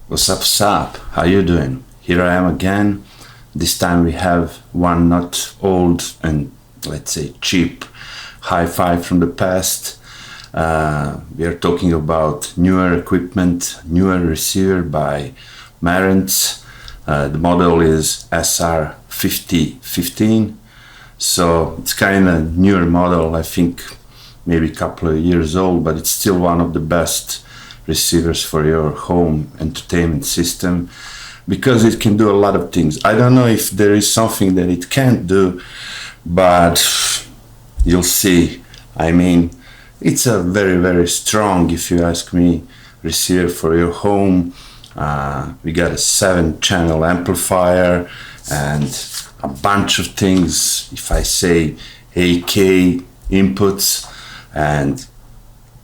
What's up? How you doing? Here I am again. This time we have one not old and let's say cheap HiFi from the past. We are talking about newer equipment, newer receiver by Marantz. The model is SR5015. So it's kind of newer model, I think maybe a couple of years old, but it's still one of the best receivers for your home entertainment system because it can do a lot of things. I don't know if there is something that it can't do, but you'll see. I mean, it's a very, very strong, if you ask me, receiver for your home. We got a 7-channel amplifier and a bunch of things, if I say AK inputs, and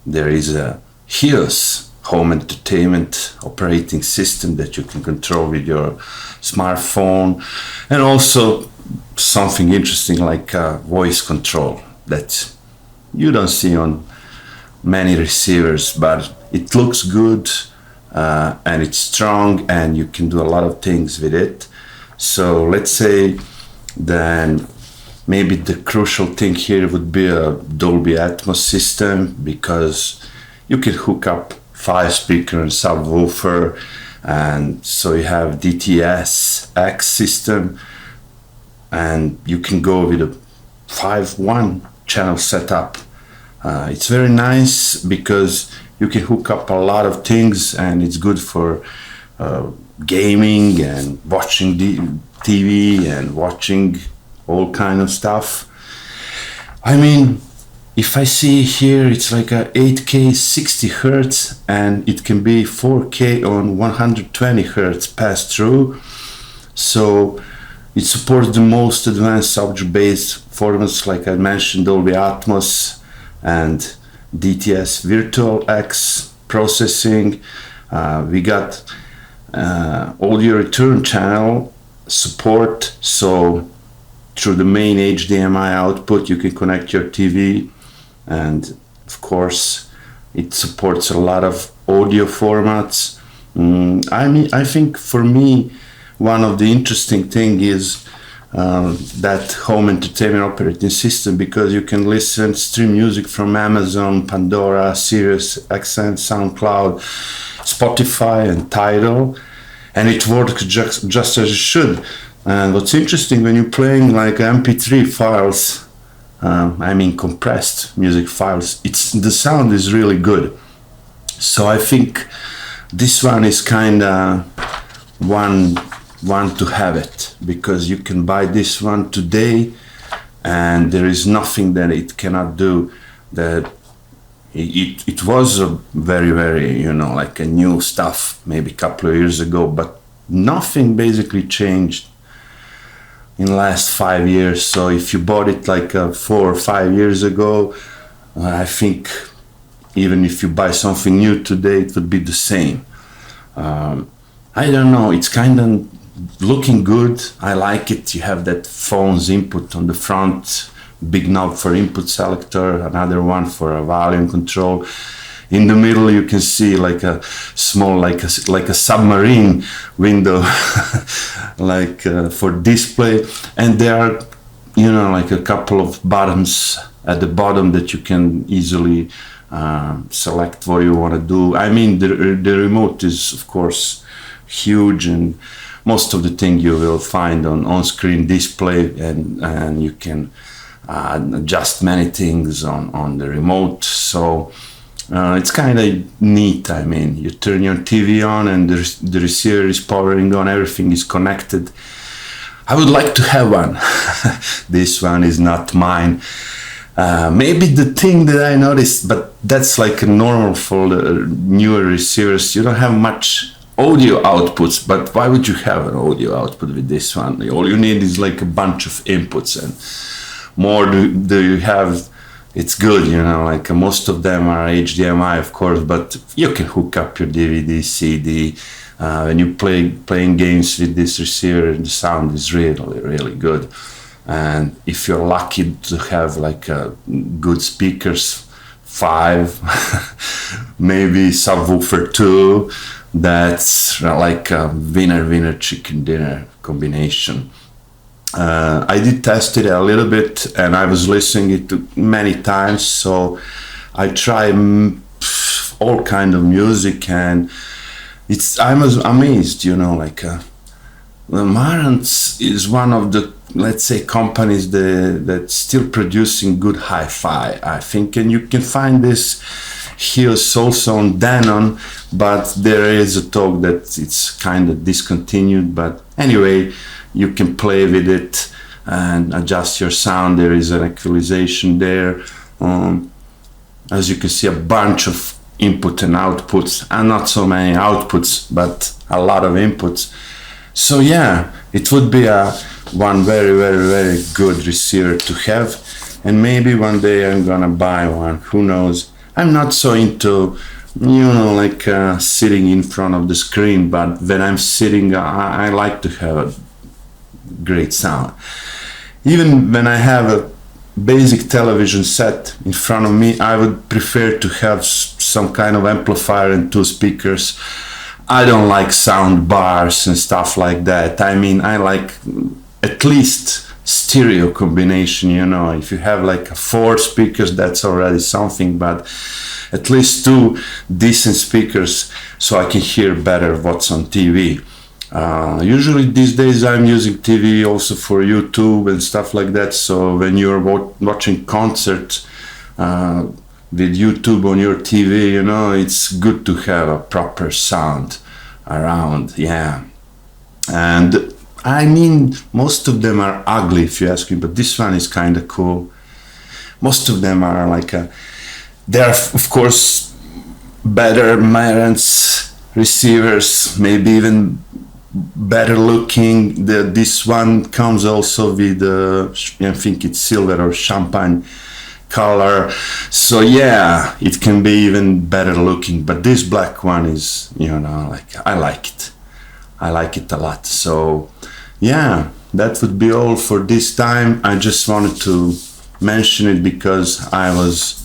there is a HEOS home entertainment operating system that you can control with your smartphone, and also something interesting like voice control that you don't see on many receivers, but it looks good and it's strong and you can do a lot of things with it. So let's say then maybe the crucial thing here would be a Dolby Atmos system, because you can hook up 5-speaker and subwoofer, and so you have DTS X system, and you can go with a 5-1 channel setup. It's very nice because you can hook up a lot of things, and it's good for gaming and watching TV and watching all kind of stuff. I mean, if I see here, it's like a 8K 60 Hertz, and it can be 4K on 120 Hertz pass through. So it supports the most advanced object-based formats, like I mentioned, Dolby Atmos and DTS Virtual X processing. We got audio return channel support, so through the main HDMI output you can connect your TV, and of course it supports a lot of audio formats. I think for me one of the interesting thing is that home entertainment operating system, because you can stream music from Amazon, Pandora, Sirius XM, SoundCloud, Spotify and Tidal, and it works just as it should. And what's interesting, when you're playing like MP3 files, I mean compressed music files, the sound is really good. So I think this one is kind of one to have it, because you can buy this one today and there is nothing that it cannot do. That it was a very, very, like a new stuff maybe a couple of years ago, but nothing basically changed in the last 5 years. So if you bought it like 4 or 5 years ago, I think even if you buy something new today, it would be the same. I don't know, it's kind of looking good. I like it. You have that phone's input on the front, big knob for input selector, another one for a volume control. In the middle you can see like a small, like a submarine window, like for display. And there are, like a couple of buttons at the bottom that you can easily select what you want to do. I mean, the remote is of course huge, and most of the thing you will find on-screen display, and you can adjust many things on the remote. So it's kind of neat. I mean, you turn your TV on and the receiver is powering on, everything is connected. I would like to have one. This one is not mine. Maybe the thing that I noticed, but that's like a normal for the newer receivers, you don't have much audio outputs, but why would you have an audio output with this one? All you need is like a bunch of inputs, and more do you have, it's good, like most of them are HDMI, of course, but you can hook up your DVD, CD. When you playing games with this receiver, the sound is really, really good. And if you're lucky to have like good speakers maybe subwoofer 2. That's like a winner chicken dinner combination. I did test it a little bit, and I was listening it to many times, so I try all kind of music, and I was amazed, you know, like Marantz is one of the, let's say, companies that's still producing good hi-fi, I think, and you can find this HEOS also on Denon, but there is a talk that it's kind of discontinued. But anyway, you can play with it and adjust your sound. There is an equalization there. As you can see, a bunch of input and outputs, and not so many outputs, but a lot of inputs. So yeah, it would be one very good receiver to have, and maybe one day I'm gonna buy one, who knows. I'm not so into, you know, like sitting in front of the screen, but when I'm sitting, I like to have a great sound. Even when I have a basic television set in front of me, I would prefer to have some kind of amplifier and 2 speakers. I don't like sound bars and stuff like that. I mean, I like at least stereo combination, you know. If you have like 4 speakers, that's already something, but at least 2 decent speakers so I can hear better what's on TV. Usually these days I'm using TV also for YouTube and stuff like that, so when you're watching concerts with YouTube on your TV, you know, it's good to have a proper sound around, yeah. And I mean, most of them are ugly if you ask me, but this one is kind of cool. Most of them are like they are, of course, better Marantz receivers, maybe even better looking. This one comes also with I think it's silver or champagne color, so yeah, it can be even better looking. But this black one is, you know, like I like it a lot. So yeah, that would be all for this time. I just wanted to mention it because I was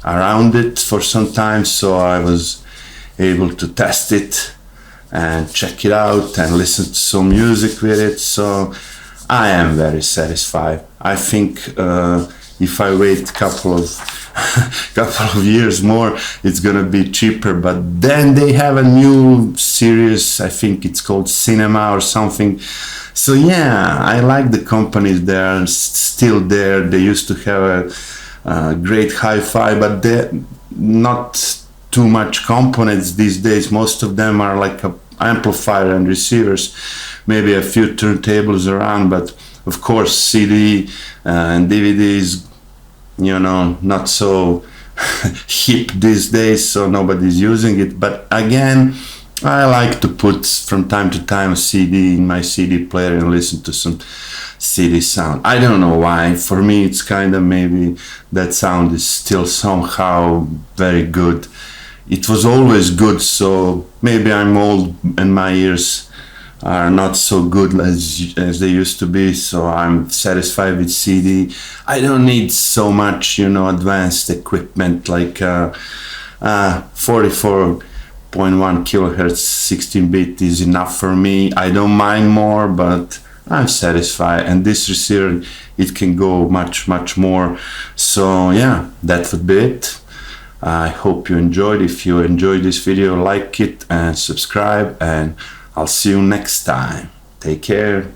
around it for some time, so I was able to test it and check it out and listen to some music with it. So I am very satisfied. I think if I wait a couple of years more, it's gonna be cheaper. But then they have a new series, I think it's called Cinema or something. So yeah, I like the companies. They are still there. They used to have a great hi-fi, but they're not too much components these days. Most of them are like a amplifier and receivers, maybe a few turntables around, but of course CD and DVDs, you know, not so hip these days, so nobody's using it. But again, I like to put from time to time a CD in my CD player and listen to some CD sound. I don't know why. For me, it's kind of, maybe that sound is still somehow very good. It was always good, so maybe I'm old and my ears are not so good as they used to be, so I'm satisfied with CD. I don't need so much, you know, advanced equipment like 44.1 kilohertz 16-bit is enough for me. I don't mind more, but I'm satisfied. And this receiver, it can go much more. So yeah, that would be it. I hope you enjoyed. If you enjoyed this video, like it and subscribe, and I'll see you next time. Take care.